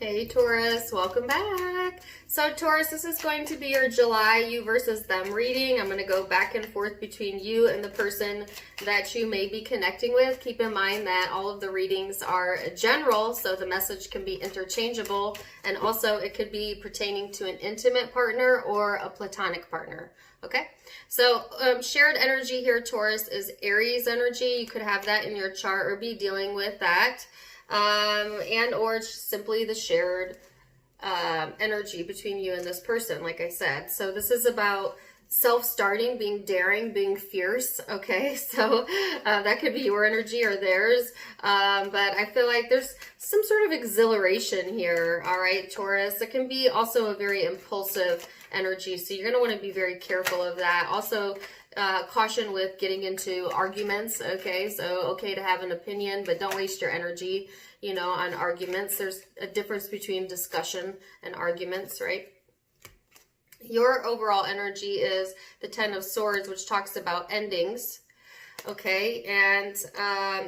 Hey Taurus, welcome back. So Taurus, this is going to be your July you versus them reading. I'm going to go back and forth between you and the person that you may be connecting with. Keep in mind that all of the readings are general, so the message can be interchangeable, and also it could be pertaining to an intimate partner or a platonic partner. Okay, so shared energy here, Taurus, is Aries energy. You could have that in your chart or be dealing with that. And or simply the shared energy between you and this person, like I said. So this is about self-starting, being daring, being fierce, okay? So that could be your energy or theirs, but I feel like there's some sort of exhilaration here, all right, Taurus? It can be also a very impulsive energy, so you're going to want to be very careful of that. Also, caution with getting into arguments, okay? So okay to have an opinion, but don't waste your energy, you know, on arguments. There's a difference between discussion and arguments, right? Your overall energy is the Ten of Swords, which talks about endings, okay? And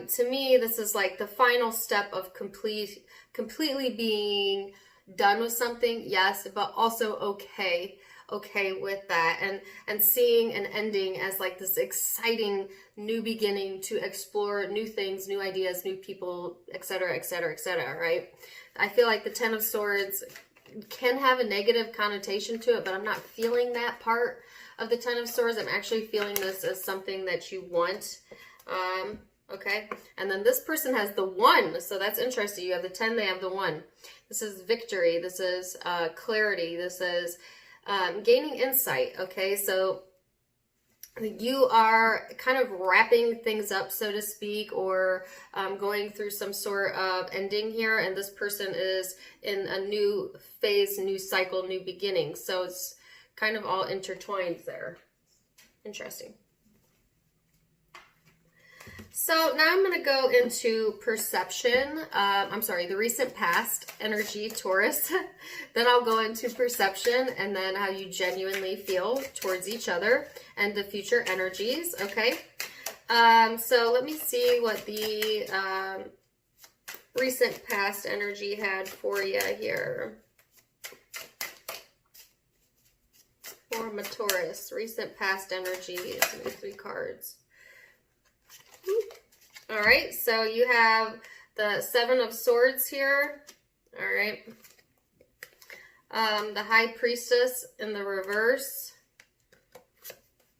to me, this is like the final step of completely being done with something, yes, but also okay with that, and seeing an ending as like this exciting new beginning to explore new things, new ideas, new people, etc., etc., etc., right? I feel like the Ten of Swords can have a negative connotation to it, but I'm not feeling that part of the Ten of Swords. I'm actually feeling this as something that you want. Okay, and then this person has the 1, so that's interesting. You have the 10, they have the 1. This is victory, this is clarity, this is gaining insight, okay? So you are kind of wrapping things up, so to speak, or going through some sort of ending here, and this person is in a new phase, new cycle, new beginning. So it's kind of all intertwined there. Interesting. So now I'm going to go into perception. I'm sorry, the recent past energy, Taurus. Then I'll go into perception and then how you genuinely feel towards each other and the future energies, okay? So let me see what the recent past energy had for you here. For my Taurus, recent past energy. Give me 3 cards. All right, so you have the 7 of Swords here. All right. The High Priestess in the reverse.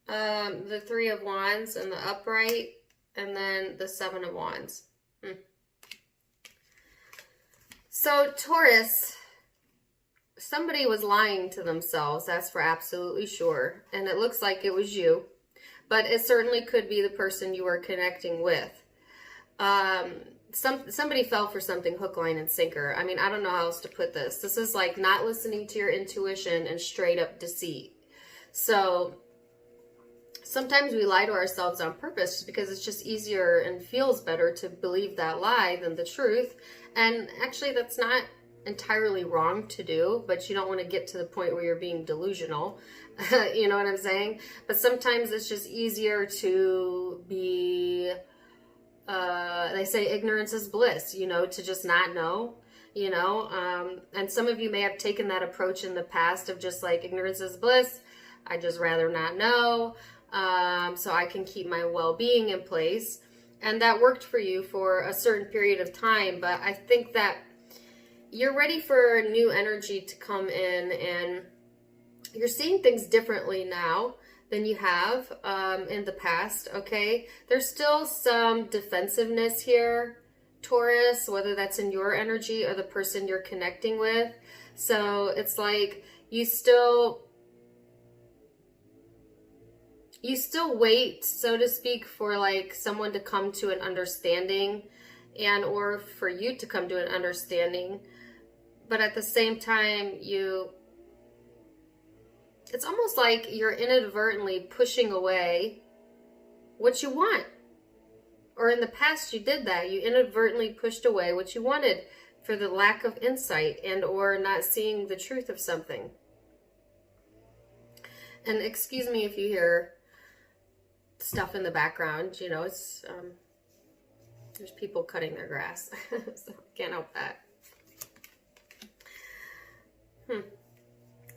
The 3 of Wands in the upright. And then the 7 of Wands. So, Taurus, somebody was lying to themselves. That's for absolutely sure. And it looks like it was you. But it certainly could be the person you are connecting with. Somebody fell for something hook, line, and sinker. I mean, I don't know how else to put this. This is like not listening to your intuition and straight up deceit. So sometimes we lie to ourselves on purpose because it's just easier and feels better to believe that lie than the truth. And actually, that's not entirely wrong to do, but you don't want to get to the point where you're being delusional. You know what I'm saying? But sometimes it's just easier to be, they say ignorance is bliss, you know, to just not know, you know. And some of you may have taken that approach in the past of just like, ignorance is bliss. I just rather not know, so I can keep my well-being in place. And that worked for you for a certain period of time, but I think that you're ready for new energy to come in, and you're seeing things differently now than you have in the past, okay? There's still some defensiveness here, Taurus, whether that's in your energy or the person you're connecting with. So it's like you still wait, so to speak, for like someone to come to an understanding and or for you to come to an understanding. But at the same time, it's almost like you're inadvertently pushing away what you want. Or in the past you did that. You inadvertently pushed away what you wanted for the lack of insight and or not seeing the truth of something. And excuse me if you hear stuff in the background, you know, it's there's people cutting their grass. So can't help that.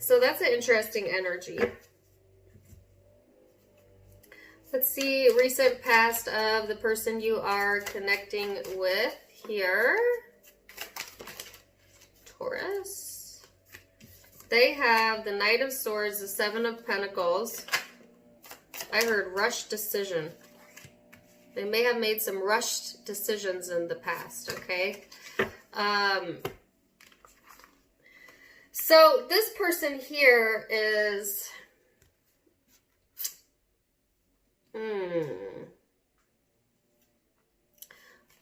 So that's an interesting energy. Let's see, recent past of the person you are connecting with here. Taurus. They have the Knight of Swords, the Seven of Pentacles. I heard rushed decision. They may have made some rushed decisions in the past, okay? So this person here is...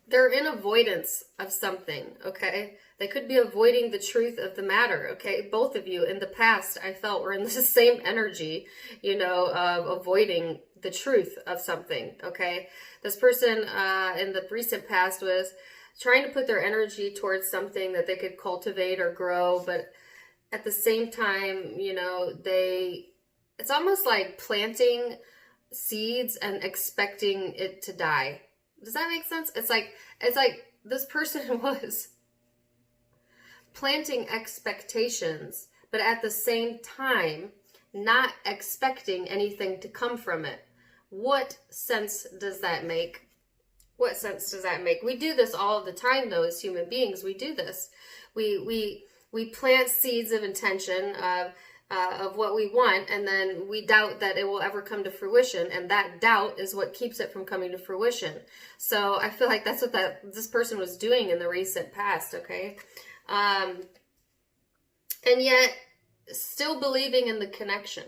They're in avoidance of something, okay? They could be avoiding the truth of the matter, okay? Both of you in the past, I felt, were in the same energy, you know, of avoiding the truth of something, okay? This person in the recent past was trying to put their energy towards something that they could cultivate or grow, but at the same time, you know, it's almost like planting seeds and expecting it to die. Does that make sense? It's like this person was planting expectations, but at the same time, not expecting anything to come from it. What sense does that make? What sense does that make? We do this all the time, though, as human beings. We do this. We plant seeds of intention, of what we want, and then we doubt that it will ever come to fruition, and that doubt is what keeps it from coming to fruition. So I feel like that's what this person was doing in the recent past, okay? And yet still believing in the connection,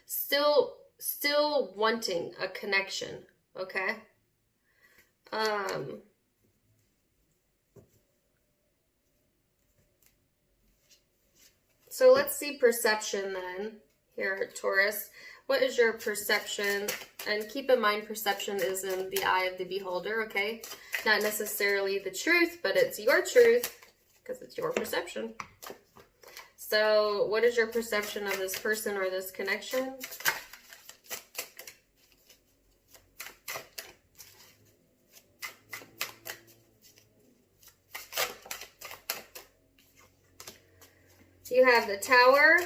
still wanting a connection, okay? So let's see perception then, here, Taurus. What is your perception? And keep in mind, perception is in the eye of the beholder, okay? Not necessarily the truth, but it's your truth, because it's your perception. So what is your perception of this person or this connection? You have the Tower.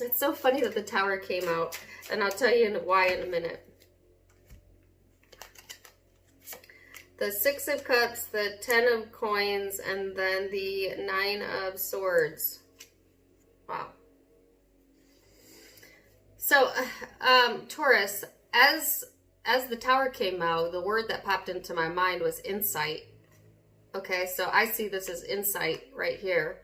It's so funny that the Tower came out, and I'll tell you why in a minute. The Six of Cups, the Ten of Coins, and then the Nine of Swords. Wow. So, Taurus, as the Tower came out, the word that popped into my mind was insight. Okay, so I see this as insight right here.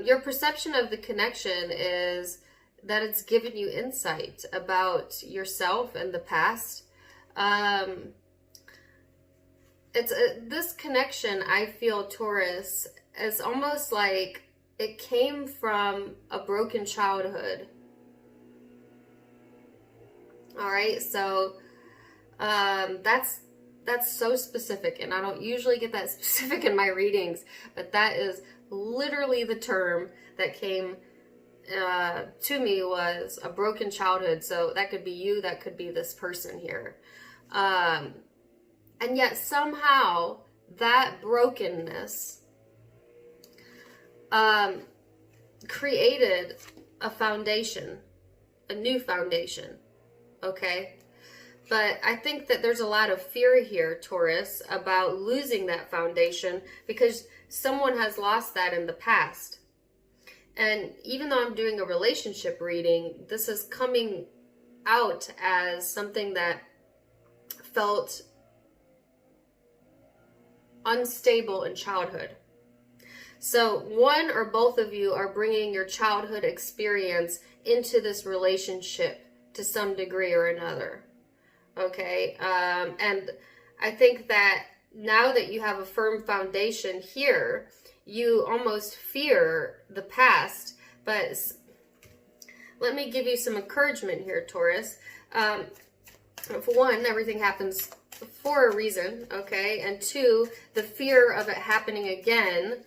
Your perception of the connection is that it's given you insight about yourself and the past. This connection, I feel, Taurus, is almost like it came from a broken childhood. All right, so that's so specific, and I don't usually get that specific in my readings, but that is literally the term that came to me, was a broken childhood. So that could be you, that could be this person here. And yet somehow that brokenness created a foundation, a new foundation, okay? But I think that there's a lot of fear here, Taurus, about losing that foundation because someone has lost that in the past. And even though I'm doing a relationship reading, this is coming out as something that felt unstable in childhood. So one or both of you are bringing your childhood experience into this relationship to some degree or another. Okay, and I think that now that you have a firm foundation here, you almost fear the past. But let me give you some encouragement here, Taurus. For one, everything happens for a reason, okay? And two, the fear of it happening again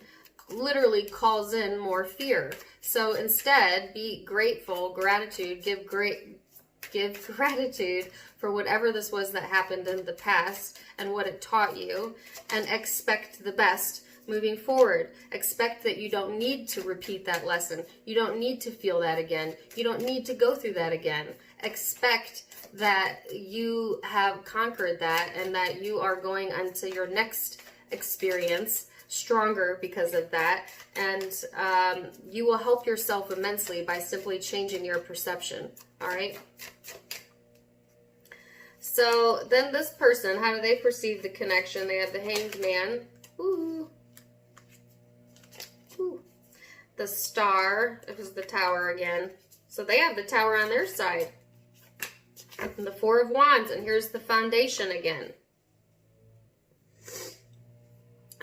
literally calls in more fear. So instead, be grateful, gratitude, give gratitude for whatever this was that happened in the past and what it taught you, and expect the best moving forward. Expect that you don't need to repeat that lesson. You don't need to feel that again. You don't need to go through that again. Expect that you have conquered that and that you are going onto your next experience stronger because of that. And you will help yourself immensely by simply changing your perception. All right. So then this person, how do they perceive the connection? They have the Hanged Man. Ooh. Ooh. The Star. It was the Tower again. So they have the Tower on their side. And the Four of Wands. And here's the Foundation again.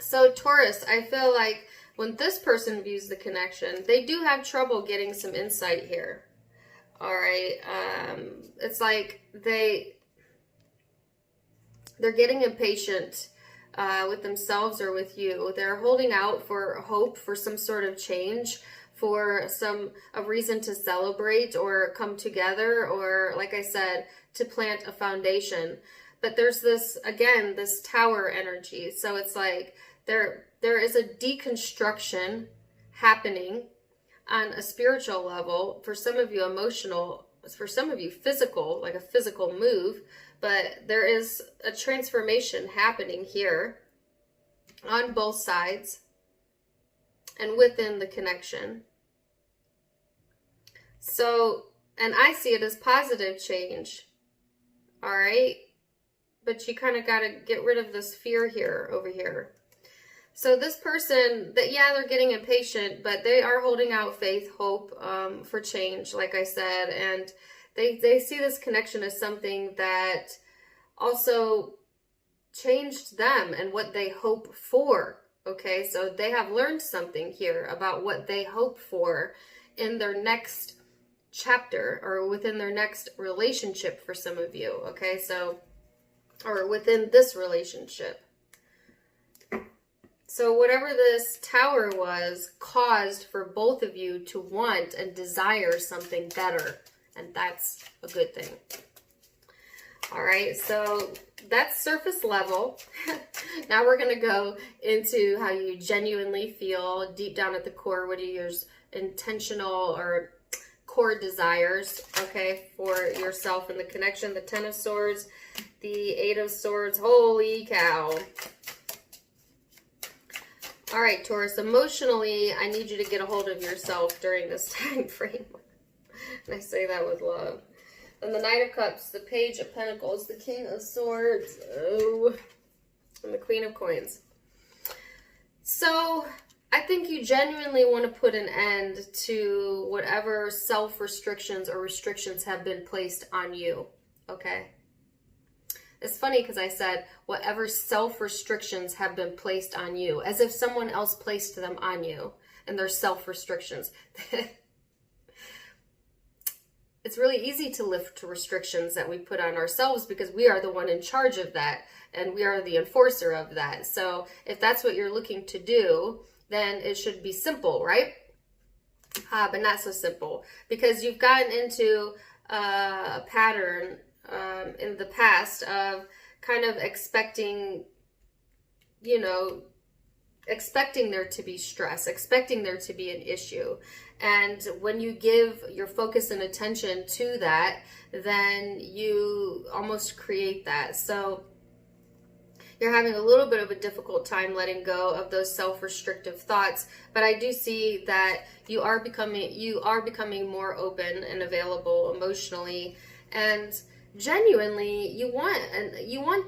So Taurus, I feel like when this person views the connection, they do have trouble getting some insight here. All right. It's like they're getting impatient with themselves or with you. They're holding out for hope for some sort of change, for a reason to celebrate or come together, or like I said, to plant a foundation. But there's this, again, this Tower energy. So it's like there is a deconstruction happening on a spiritual level. For some of you, emotional. For some of you, physical, like a physical move. But there is a transformation happening here on both sides and within the connection. So, and I see it as positive change. All right. But you kind of got to get rid of this fear here, over here. So this person, yeah, they're getting impatient, but they are holding out faith, hope for change, like I said. And they see this connection as something that also changed them and what they hope for. Okay, so they have learned something here about what they hope for in their next chapter or within their next relationship for some of you. Okay, so, or within this relationship. So whatever this Tower was caused for both of you to want and desire something better. And that's a good thing. All right, so that's surface level. Now we're going to go into how you genuinely feel deep down at the core. What are your intentional or core desires, okay, for yourself and the connection? The Ten of Swords, the Eight of Swords. Holy cow. All right, Taurus, emotionally, I need you to get a hold of yourself during this time frame. And I say that with love. And the Knight of Cups, the Page of Pentacles, the King of Swords, oh, and the Queen of Coins. So I think you genuinely want to put an end to whatever self-restrictions or restrictions have been placed on you, okay? It's funny because I said whatever self-restrictions have been placed on you, as if someone else placed them on you, and they're self-restrictions. It's really easy to lift restrictions that we put on ourselves because we are the one in charge of that, and we are the enforcer of that. So if that's what you're looking to do, then it should be simple, right? But not so simple, because you've gotten into a pattern in the past of kind of expecting, you know, expecting there to be stress, expecting there to be an issue. And when you give your focus and attention to that, then you almost create that. So you're having a little bit of a difficult time letting go of those self-restrictive thoughts, but I do see that you are becoming more open and available emotionally, and genuinely you want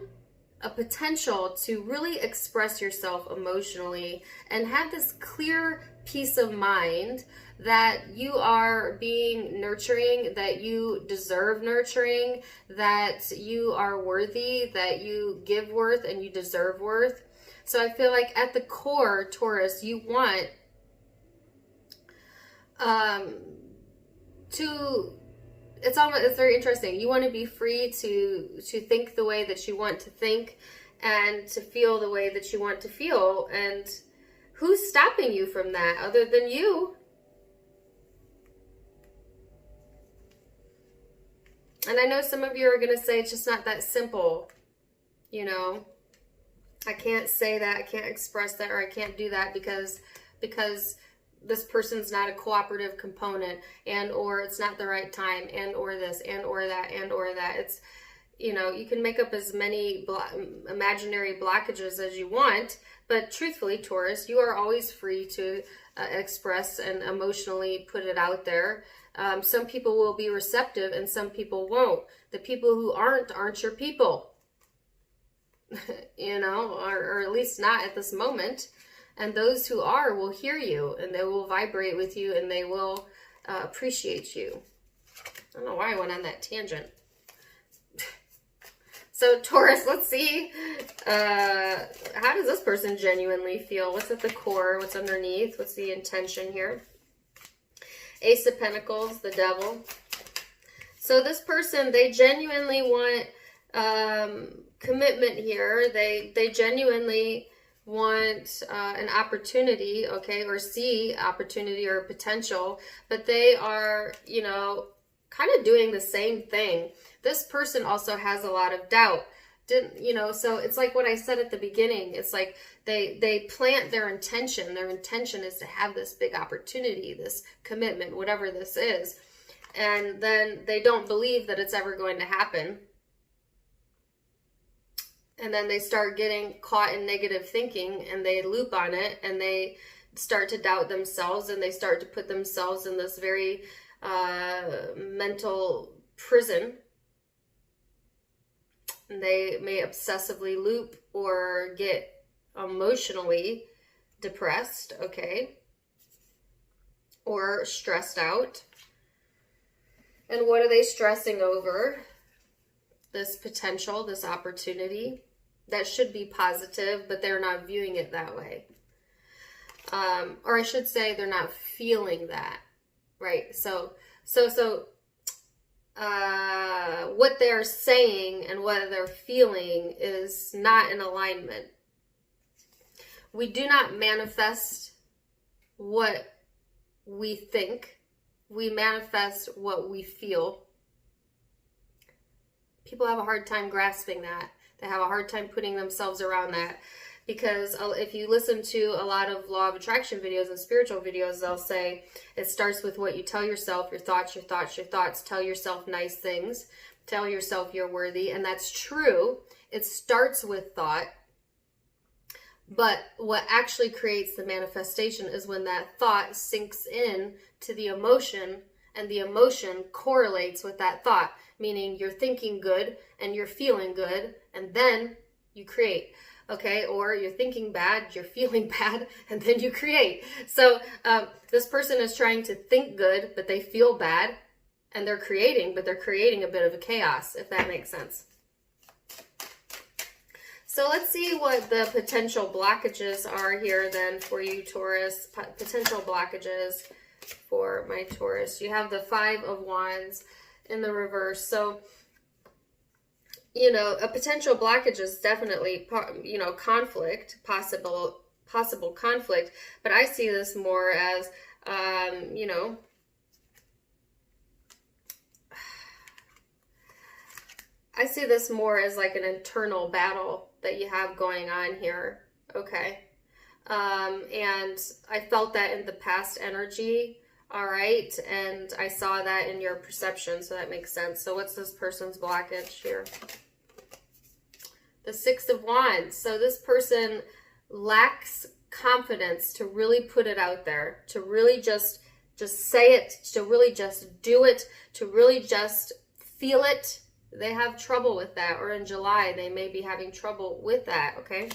a potential to really express yourself emotionally and have this clear peace of mind that you are being nurturing, that you deserve nurturing, that you are worthy, that you give worth and you deserve worth. So I feel like at the core, Taurus, you want it's very interesting. You want to be free to think the way that you want to think and to feel the way that you want to feel. And who's stopping you from that other than you? And I know some of you are going to say it's just not that simple, you know. I can't say that, I can't express that, or I can't do that because this person's not a cooperative component, and or it's not the right time, and or this, and or that, and or that. It's, you know, you can make up as many imaginary blockages as you want, but truthfully, Taurus, you are always free to express and emotionally put it out there. Some people will be receptive and some people won't. The people who aren't your people. You know, or at least not at this moment. And those who are will hear you, and they will vibrate with you, and they will appreciate you. I don't know why I went on that tangent. So Taurus, let's see, how does this person genuinely feel? What's at the core? What's underneath? What's the intention here? Ace of Pentacles, the Devil. So this person, they genuinely want commitment here. They genuinely want an opportunity, okay, or see opportunity or potential, but they are, you know, kind of doing the same thing. This person also has a lot of doubt. You know, so it's like what I said at the beginning. It's like they plant their intention. Their intention is to have this big opportunity, this commitment, whatever this is. And then they don't believe that it's ever going to happen. And then they start getting caught in negative thinking, and they loop on it, and they start to doubt themselves, and they start to put themselves in this very mental prison. And they may obsessively loop or get emotionally depressed, okay, or stressed out. And what are they stressing over? This potential, this opportunity that should be positive, but they're not viewing it that way. Or I should say they're not feeling that, right? So what they're saying and what they're feeling is not in alignment. We do not manifest what we think. We manifest what we feel. People have a hard time grasping that. They have a hard time putting themselves around that. Because if you listen to a lot of law of attraction videos and spiritual videos, they'll say it starts with what you tell yourself, your thoughts, your thoughts, your thoughts. Tell yourself nice things. Tell yourself you're worthy. And that's true. It starts with thought. But what actually creates the manifestation is when that thought sinks in to the emotion, and the emotion correlates with that thought. Meaning you're thinking good and you're feeling good, and then you create. Okay, or you're thinking bad, you're feeling bad, and then you create. So this person is trying to think good, but they feel bad, and they're creating, but they're creating a bit of a chaos, if that makes sense. So let's see what the potential blockages are here then for you, Taurus. Potential blockages for my Taurus. You have the 5 of Wands in the reverse. So, you know, a potential blockage is definitely, you know, conflict, possible conflict. But I see this more as, you know, I see this more as like an internal battle that you have going on here. Okay. And I felt that in the past energy. All right. And I saw that in your perception. So that makes sense. So what's this person's blockage here? The 6 of Wands. So this person lacks confidence to really put it out there, to really just say it, to really just do it, to really just feel it. They have trouble with that. Or in July, they may be having trouble with that. Okay.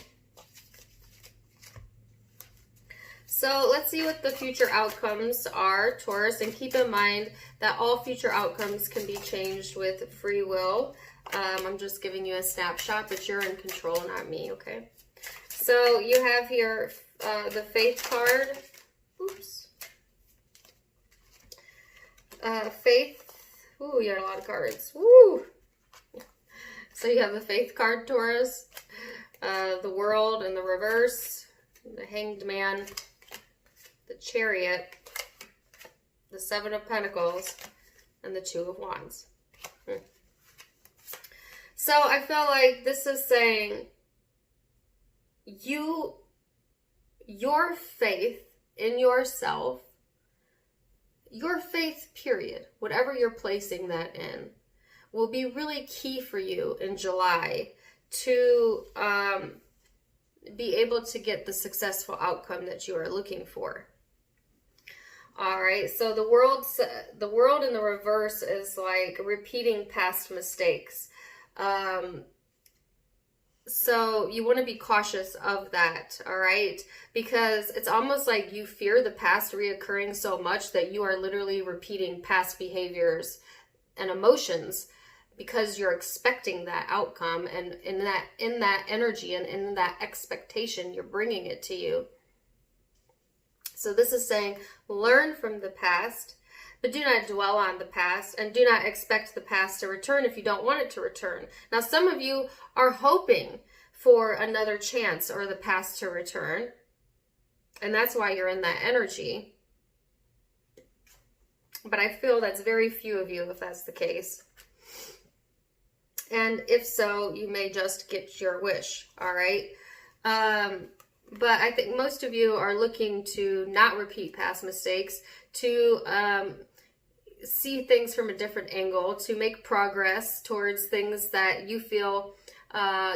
So let's see what the future outcomes are, Taurus, and keep in mind that all future outcomes can be changed with free will. I'm just giving you a snapshot, but you're in control, not me, okay? So you have here the Faith card. Oops. Faith. Ooh, you got a lot of cards. Woo! So you have the Faith card, Taurus. The World in the reverse. The Hanged Man. The Chariot, the 7 of Pentacles, and the 2 of Wands. So I feel like this is saying your faith in yourself, your faith, period, whatever you're placing that in, will be really key for you in July to be able to get the successful outcome that you are looking for. All right, so the world in the reverse is like repeating past mistakes. So you want to be cautious of that, all right? Because it's almost like you fear the past reoccurring so much that you are literally repeating past behaviors and emotions because you're expecting that outcome, and in that energy and in that expectation, you're bringing it to you. So this is saying, learn from the past, but do not dwell on the past, and do not expect the past to return if you don't want it to return. Now, some of you are hoping for another chance or the past to return, and that's why you're in that energy. But I feel that's very few of you if that's the case. And if so, you may just get your wish, all right? But I think most of you are looking to not repeat past mistakes, to see things from a different angle, to make progress towards things that you feel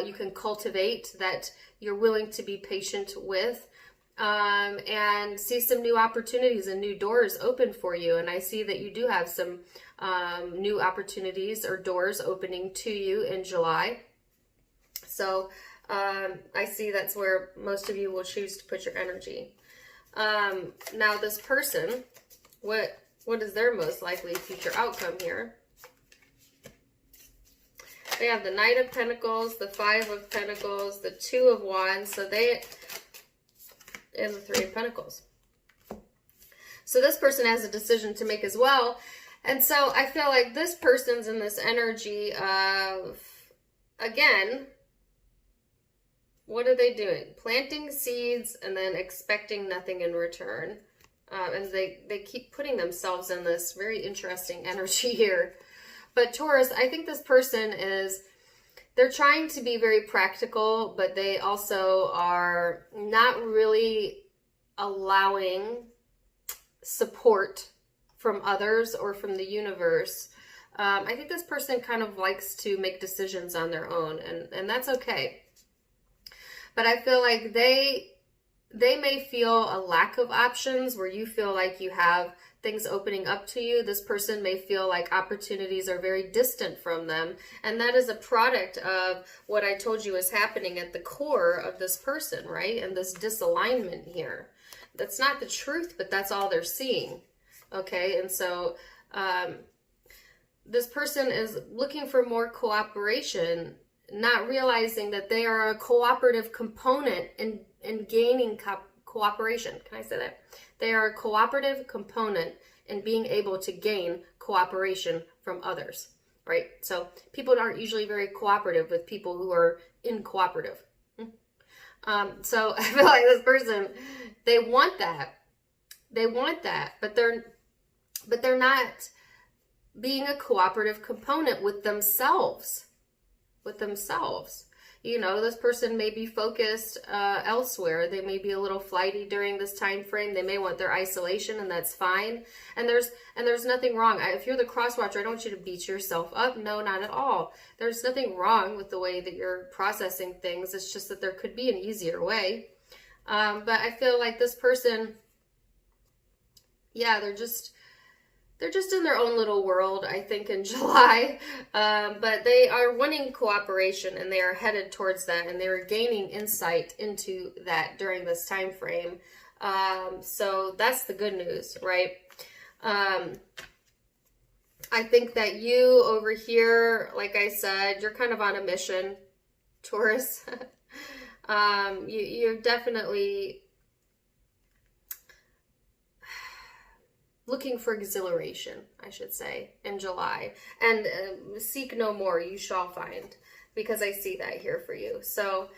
you can cultivate, that you're willing to be patient with, and see some new opportunities and new doors open for you. And I see that you do have some new opportunities or doors opening to you in July. So I see that's where most of you will choose to put your energy. Now this person, what is their most likely future outcome here? They have the Knight of Pentacles, the Five of Pentacles, the Two of Wands, and the Three of Pentacles. So this person has a decision to make as well. And so I feel like this person's in this energy of, again, what are they doing? Planting seeds and then expecting nothing in return. And they keep putting themselves in this very interesting energy here. But Taurus, I think this person they're trying to be very practical, but they also are not really allowing support from others or from the universe. I think this person kind of likes to make decisions on their own, and that's okay. But I feel like they may feel a lack of options where you feel like you have things opening up to you. This person may feel like opportunities are very distant from them. And that is a product of what I told you is happening at the core of this person, right? And this disalignment here. That's not the truth, but that's all they're seeing. Okay, and so this person is looking for more cooperation, not realizing that they are a cooperative component in gaining cooperation. Can I say that? They are a cooperative component in being able to gain cooperation from others, right? So people aren't usually very cooperative with people who are incooperative. So I feel like this person, they want that. They want that, but they're not being a cooperative component with themselves. You know, this person may be focused elsewhere. They may be a little flighty during this time frame. They may want their isolation, and that's fine. And there's nothing wrong. If you're the cross watcher, I don't want you to beat yourself up. No, not at all. There's nothing wrong with the way that you're processing things. It's just that there could be an easier way. But I feel like this person, yeah, they're just in their own little world, I think, in July. But they are wanting cooperation, and they are headed towards that, and they are gaining insight into that during this time frame. So that's the good news, right? I think that you over here, like I said, you're kind of on a mission, Taurus. You're definitely looking for exhilaration, I should say, in July. And seek no more, you shall find, because I see that here for you. So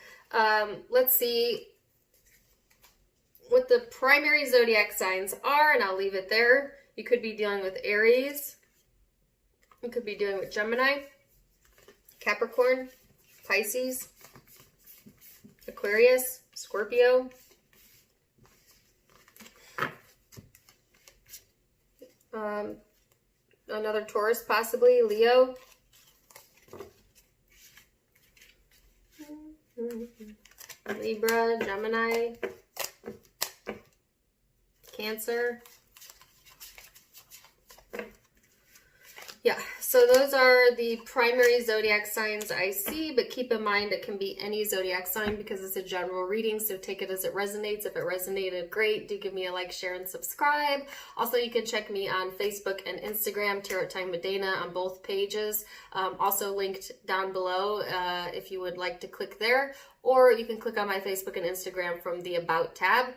let's see what the primary zodiac signs are, and I'll leave it there. You could be dealing with Aries. You could be dealing with Gemini, Capricorn, Pisces, Aquarius, Scorpio. Another Taurus, possibly. Leo. Libra, Gemini, Cancer. Yeah, so those are the primary zodiac signs I see, but keep in mind it can be any zodiac sign because it's a general reading, so take it as it resonates. If it resonated, great. Do give me a like, share, and subscribe. Also, you can check me on Facebook and Instagram, Tarot Time with Dana, on both pages. Also linked down below if you would like to click there, or you can click on my Facebook and Instagram from the About tab.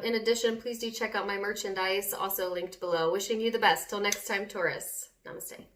In addition, please do check out my merchandise, also linked below. Wishing you the best. Till next time, Taurus. Namaste.